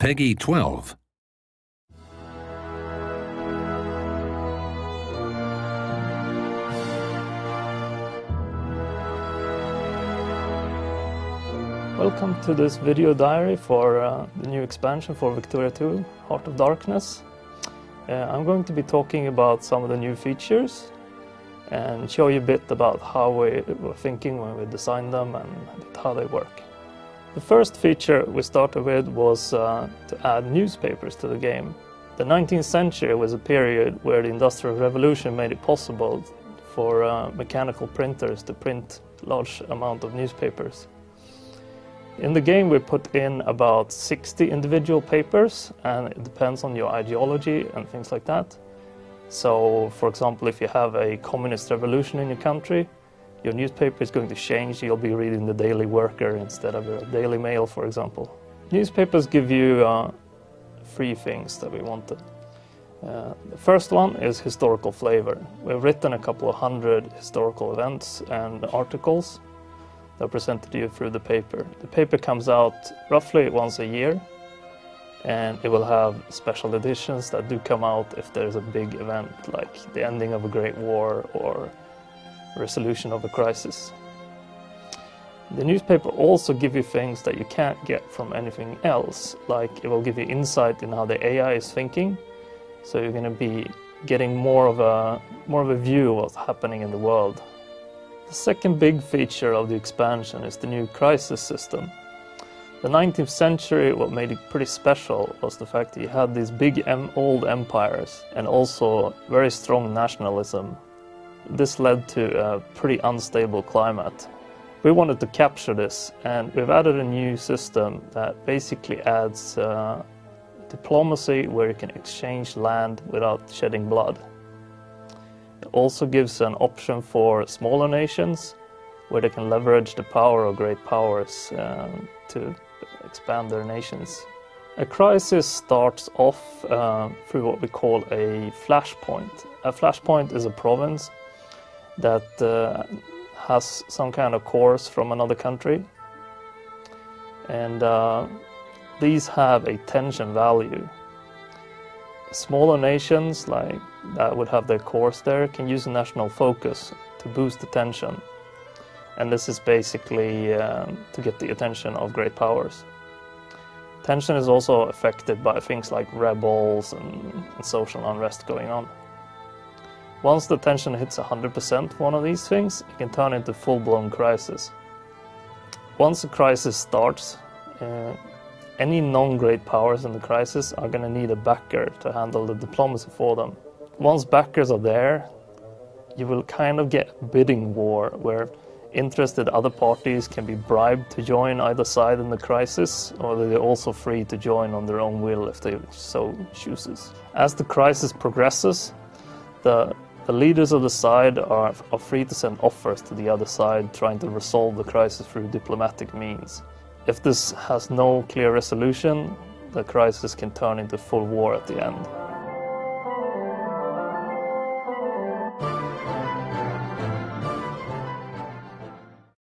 Peggy 12. Welcome to this video diary for the new expansion for Victoria 2, Heart of Darkness. I'm going to be talking about some of the new features and show you a bit about how we were thinking when we designed them and how they work. The first feature we started with was to add newspapers to the game. The 19th century was a period where the Industrial Revolution made it possible for mechanical printers to print large amount of newspapers. In the game we put in about 60 individual papers, and it depends on your ideology and things like that. So, for example, if you have a communist revolution in your country, your newspaper is going to change. You'll be reading the Daily Worker instead of your Daily Mail, for example. Newspapers give you three things that we wanted. The first one is historical flavor. We've written a couple of hundred historical events and articles that are presented to you through the paper. The paper comes out roughly once a year, and it will have special editions that do come out if there's a big event like the ending of a great war or resolution of a crisis. The newspaper also gives you things that you can't get from anything else, like it will give you insight in how the AI is thinking, so you're going to be getting more of a view of what's happening in the world. The second big feature of the expansion is the new crisis system. The 19th century, what made it pretty special was the fact that you had these big old empires and also very strong nationalism. This led to a pretty unstable climate. We wanted to capture this, and we've added a new system that basically adds diplomacy where you can exchange land without shedding blood. It also gives an option for smaller nations where they can leverage the power of great powers to expand their nations. A crisis starts off through what we call a flashpoint. A flashpoint is a province that has some kind of cores from another country, and these have a tension value. Smaller nations like that would have their cores there can use a national focus to boost the tension, and this is basically to get the attention of great powers. Tension is also affected by things like rebels and social unrest going on. Once the tension hits 100% one of these things, it can turn into full-blown crisis. Once a crisis starts, any non-great powers in the crisis are going to need a backer to handle the diplomacy for them. Once backers are there, you will kind of get a bidding war where interested other parties can be bribed to join either side in the crisis, or they're also free to join on their own will if they so chooses. As the crisis progresses, the leaders of the side are free to send offers to the other side trying to resolve the crisis through diplomatic means. If this has no clear resolution, the crisis can turn into full war at the end.